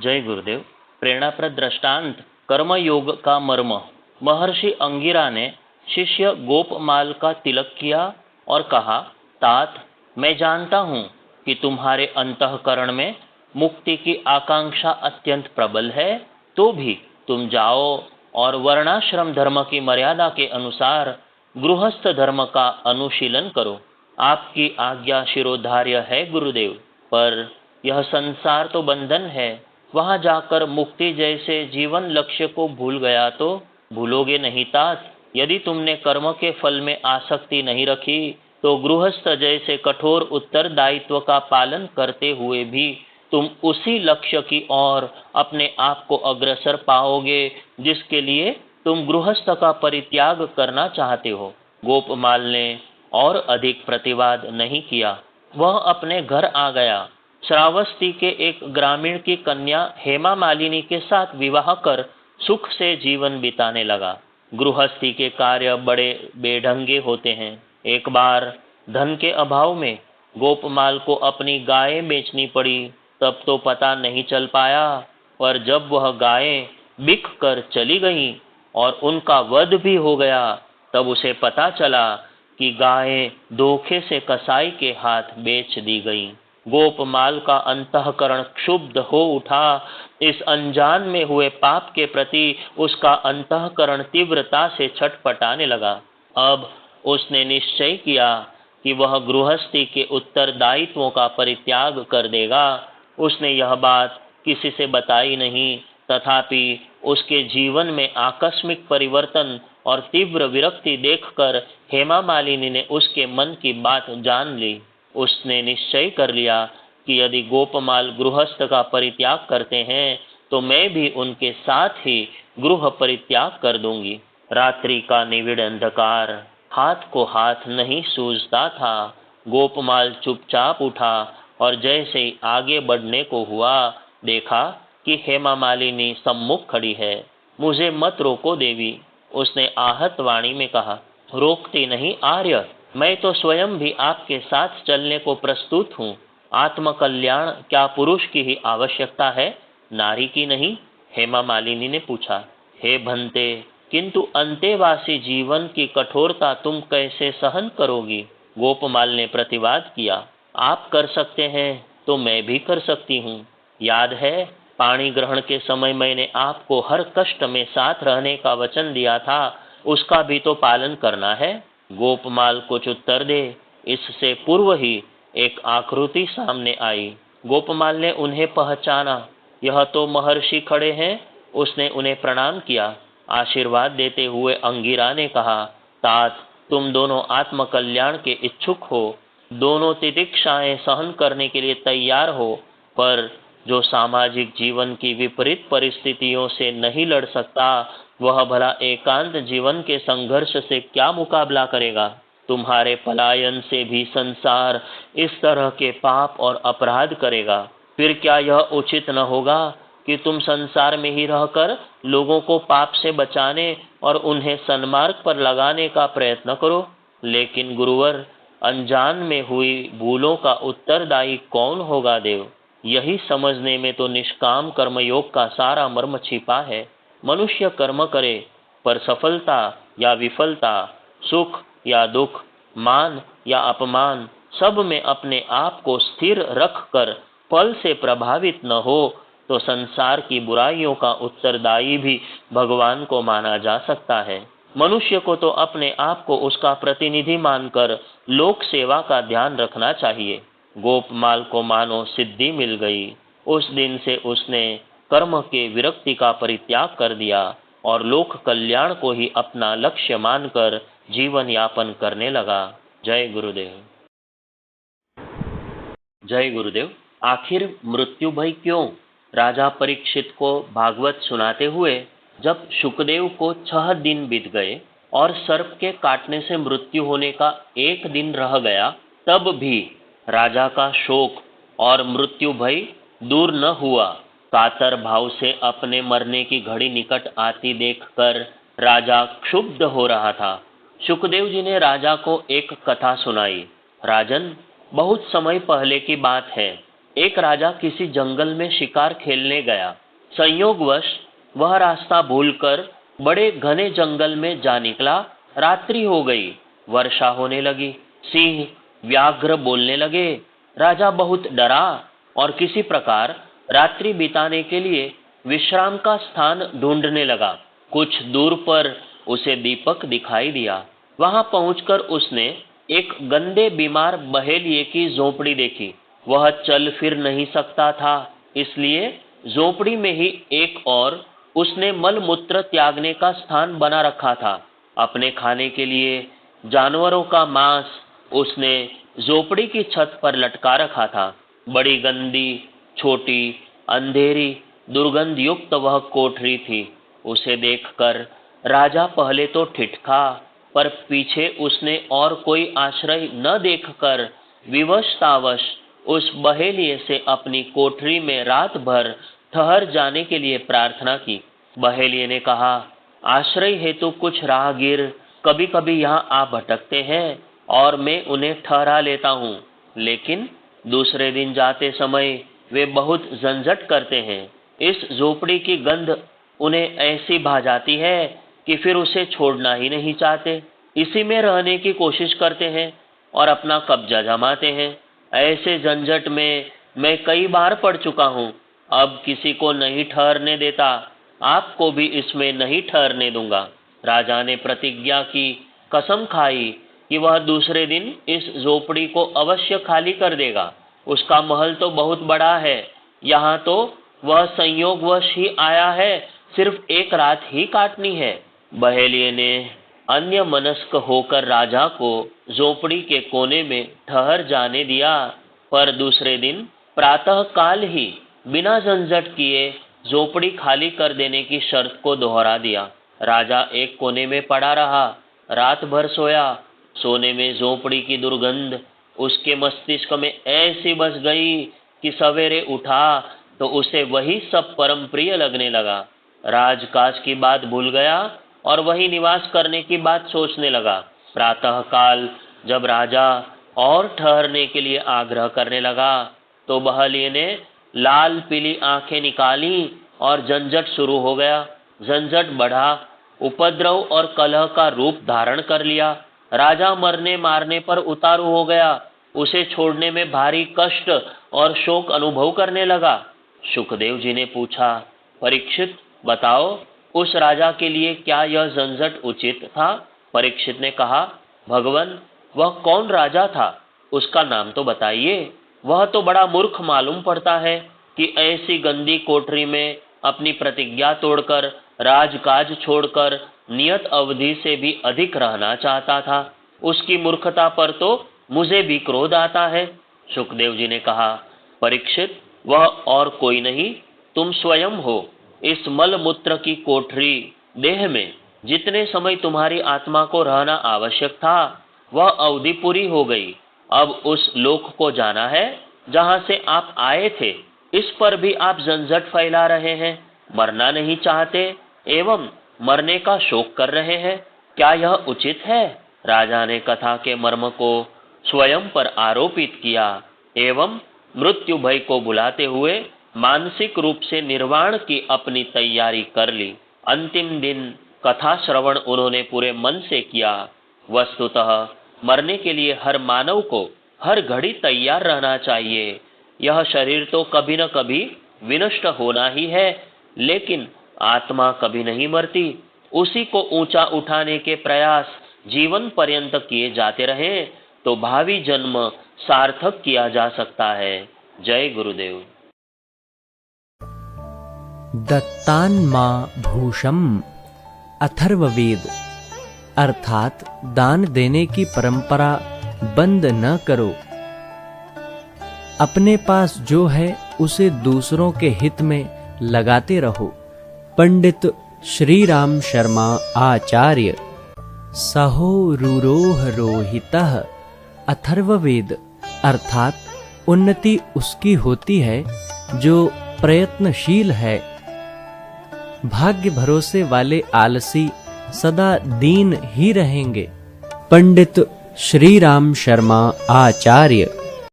जय गुरुदेव। प्रेरणाप्रद दृष्टांत कर्म योग का मर्म। महर्षि अंगिरा ने शिष्य गोपमाल का तिलक किया और कहा, तात, मैं जानता हूँ कि तुम्हारे अंतःकरण में मुक्ति की आकांक्षा अत्यंत प्रबल है, तो भी तुम जाओ और वर्णाश्रम धर्म की मर्यादा के अनुसार गृहस्थ धर्म का अनुशीलन करो। आपकी आज्ञा शिरोधार्य है गुरुदेव, पर यह संसार तो बंधन है। वहां जाकर मुक्ति जैसे जीवन लक्ष्य को भूल गया तो भूलोगे नहीं तात। यदि तुमने कर्म के फल में आसक्ति नहीं रखी तो गृहस्थ जैसे कठोर उत्तरदायित्व का पालन करते हुए भी तुम उसी लक्ष्य की ओर अपने आप को अग्रसर पाओगे जिसके लिए तुम गृहस्थ का परित्याग करना चाहते हो। गोपमाल ने और अधिक प्रतिवाद नहीं किया। वह अपने घर आ गया। श्रावस्ती के एक ग्रामीण की कन्या हेमा मालिनी के साथ विवाह कर सुख से जीवन बिताने लगा। गृहस्थी के कार्य बड़े बेढंगे होते हैं। एक बार धन के अभाव में गोपमाल को अपनी गायें बेचनी पड़ी। तब तो पता नहीं चल पाया, पर जब वह गायें बिक कर चली गईं और उनका वध भी हो गया, तब उसे पता चला कि गायें धोखे से कसाई के हाथ बेच दी गईं। गोपमाल का अंतःकरण क्षुब्ध हो उठा। इस अनजान में हुए पाप के प्रति उसका अंतःकरण तीव्रता से छटपटाने लगा। अब उसने निश्चय किया कि वह गृहस्थी के उत्तरदायित्वों का परित्याग कर देगा। उसने यह बात किसी से बताई नहीं, तथापि उसके जीवन में आकस्मिक परिवर्तन और तीव्र विरक्ति देखकर हेमा मालिनी ने उसके मन की बात जान ली। उसने निश्चय कर लिया कि यदि गोपमाल गृहस्थ का परित्याग करते हैं तो मैं भी उनके साथ ही गृह परित्याग कर दूंगी। रात्रि का निविड़ अंधकार, हाथ को हाथ नहीं सूझता था। गोपमाल चुपचाप उठा और जैसे ही आगे बढ़ने को हुआ, देखा कि हेमा मालिनी सम्मुख खड़ी है। मुझे मत रोको देवी, उसने आहत वाणी में कहा। रोकती नहीं आर्य, मैं तो स्वयं भी आपके साथ चलने को प्रस्तुत हूँ। आत्मकल्याण क्या पुरुष की ही आवश्यकता है, नारी की नहीं? हेमा मालिनी ने पूछा। हे भंते, किंतु अंतेवासी जीवन की कठोरता तुम कैसे सहन करोगी? गोपमाल ने प्रतिवाद किया। आप कर सकते हैं तो मैं भी कर सकती हूँ। याद है, पानी ग्रहण के समय मैंने आपको हर कष्ट में साथ रहने का वचन दिया था, उसका भी तो पालन करना है। गोपमाल कुछ उत्तर दे, इससे पूर्व ही एक आकृति सामने आई। गोपमाल ने उन्हें पहचाना। यह तो महर्षि खड़े हैं। उसने उन्हें प्रणाम किया। आशीर्वाद देते हुए अंगिरा ने कहा, तात, तुम दोनों आत्मकल्याण के इच्छुक हो, दोनों तितिक्षाएं सहन करने के लिए तैयार हो, पर जो सामाजिक जीवन की विपरीत परिस्थितियों से नहीं लड़ सकता, वह भला एकांत जीवन के संघर्ष से क्या मुकाबला करेगा? तुम्हारे पलायन से भी संसार इस तरह के पाप और अपराध करेगा। फिर क्या यह उचित न होगा कि तुम संसार में ही रहकर लोगों को पाप से बचाने और उन्हें सन्मार्ग पर लगाने का प्रयत्न करो? लेकिन गुरुवर, अनजान में हुई भूलों का उत्तरदायी कौन होगा देव? यही समझने में तो निष्काम कर्मयोग का सारा मर्म छिपा है। मनुष्य कर्म करे, पर सफलता या विफलता, सुख या दुख, मान या अपमान, सब में अपने आप को स्थिर रख कर फल से प्रभावित न हो तो संसार की बुराइयों का उत्तरदायी भी भगवान को माना जा सकता है। मनुष्य को तो अपने आप को उसका प्रतिनिधि मानकर लोक सेवा का ध्यान रखना चाहिए। गोपमाल को मानो सिद्धि मिल गई। उस दिन से उसने कर्म के विरक्ति का परित्याग कर दिया और लोक कल्याण को ही अपना लक्ष्य मानकर जीवन यापन करने लगा। जय गुरुदेव। जय गुरुदेव। आखिर मृत्यु भय क्यों? राजा परीक्षित को भागवत सुनाते हुए जब शुकदेव को 6 दिन बीत गए और सर्प के काटने से मृत्यु होने का 1 दिन रह गया, तब भी राजा का शोक और मृत्यु भय दूर न हुआ। कातर भाव से अपने मरने की घड़ी निकट आती देखकर राजा क्षुब्ध हो रहा था। शुकदेव जी ने राजा को एक कथा सुनाई। राजन, बहुत समय पहले की बात है। एक राजा किसी जंगल में शिकार खेलने गया। संयोगवश वह रास्ता भूलकर बड़े घने जंगल में जा निकला। रात्रि हो गई, वर्षा होने लगी, सिंह व्याघ्र बोलने लगे। राजा बहुत डरा और किसी प्रकार रात्रि बिताने के लिए विश्राम का स्थान ढूंढने लगा। कुछ दूर पर उसे दीपक दिखाई दिया। वहां पहुंचकर उसने एक गंदे बीमार बहेलिए की झोपड़ी देखी। वह चल फिर नहीं सकता था, इसलिए झोपड़ी में ही एक और उसने मल मूत्र त्यागने का स्थान बना रखा था। अपने खाने के लिए जानवरों का मांस उसने झोपड़ी की छत पर लटका रखा था। बड़ी गंदी, छोटी, अंधेरी, दुर्गंध युक्त वह कोठरी थी। उसे देखकर राजा पहले तो ठिठका, पर पीछे उसने और कोई आश्रय न देखकर विवशतावश उस बहेलिए से अपनी कोठरी में रात भर ठहर जाने के लिए प्रार्थना की। बहेलिए ने कहा, आश्रय हेतु कुछ राहगीर कभी कभी यहाँ आ भटकते हैं और मैं उन्हें ठहरा लेता हूँ, लेकिन दूसरे दिन जाते समय वे बहुत झंझट करते हैं। इस झोपड़ी की गंध उन्हें ऐसी भा जाती है कि फिर उसे छोड़ना ही नहीं चाहते। इसी में रहने की कोशिश करते हैं और अपना कब्जा जमाते हैं। ऐसे झंझट में मैं कई बार पड़ चुका हूँ। अब किसी को नहीं ठहरने देता, आपको भी इसमें नहीं ठहरने दूंगा। राजा ने प्रतिज्ञा की, कसम खाई कि वह दूसरे दिन इस झोपड़ी को अवश्य खाली कर देगा। उसका महल तो बहुत बड़ा है, यहाँ तो वह संयोगवश ही आया है, सिर्फ एक रात ही काटनी है। बहेलिए ने अन्य मनस्क होकर राजा को झोपड़ी के कोने में ठहर जाने दिया, पर दूसरे दिन प्रातः काल ही बिना झंझट किए झोपड़ी खाली कर देने की शर्त को दोहरा दिया। राजा एक कोने में पड़ा रहा, रात भर सोया। सोने में झोपड़ी की दुर्गंध उसके मस्तिष्क में ऐसी बस गई कि सवेरे उठा तो उसे वही सब परम प्रिय लगने लगा। राजकाज की बात भूल गया और वही निवास करने की बात सोचने लगा। प्रातः काल जब राजा और ठहरने के लिए आग्रह करने लगा तो बहेलिए ने लाल पीली आंखें निकाली और झंझट शुरू हो गया। झंझट बढ़ा, उपद्रव और कलह का रूप धारण कर लिया। राजा मरने मारने पर उतारू हो गया। उसे छोड़ने में भारी कष्ट और शोक अनुभव करने लगा। शुकदेव जी ने पूछा, परीक्षित बताओ, उस राजा के लिए क्या यह झंझट उचित था? परीक्षित ने कहा, भगवन, वह कौन राजा था? उसका नाम तो बताइए। वह तो बड़ा मूर्ख मालूम पड़ता है कि ऐसी गंदी कोठरी में अपनी प्रतिज्ञा तोड़कर, राजकाज छोड़कर नियत अवधि से भी अधिक रहना चाहता था। उसकी मूर्खता पर तो मुझे भी क्रोध आता है। शुकदेव जी ने कहा, परीक्षित, वह और कोई नहीं, तुम स्वयं हो। इस मल मूत्र की कोठरी देह में जितने समय तुम्हारी आत्मा को रहना आवश्यक था, वह अवधि पूरी हो गई। अब उस लोक को जाना है जहां से आप आए थे। इस पर भी आप झंझट फैला रहे हैं, मरना नहीं चाहते एवं मरने का शोक कर रहे हैं। क्या यह उचित है? राजा ने कथा के मर्म को स्वयं पर आरोपित किया एवं मृत्यु भय को बुलाते हुए मानसिक रूप से निर्वाण की अपनी तैयारी कर ली। अंतिम दिन कथा श्रवण उन्होंने पूरे मन से किया। वस्तुतः मरने के लिए हर मानव को हर घड़ी तैयार रहना चाहिए। यह शरीर तो कभी न कभी विनष्ट होना ही है, लेकिन आत्मा कभी नहीं मरती। उसी को ऊंचा उठाने के प्रयास जीवन पर्यंत किए जाते रहे तो भावी जन्म सार्थक किया जा सकता है। जय गुरुदेव। दत्तान्मा भूषम अथर्ववेद, अर्थात दान देने की परंपरा बंद न करो। अपने पास जो है उसे दूसरों के हित में लगाते रहो। पंडित श्री राम शर्मा आचार्य। सहो रुरोह रोहितः अथर्ववेद, अर्थात उन्नति उसकी होती है जो प्रयत्नशील है। भाग्य भरोसे वाले आलसी सदा दीन ही रहेंगे। पंडित श्री राम शर्मा आचार्य।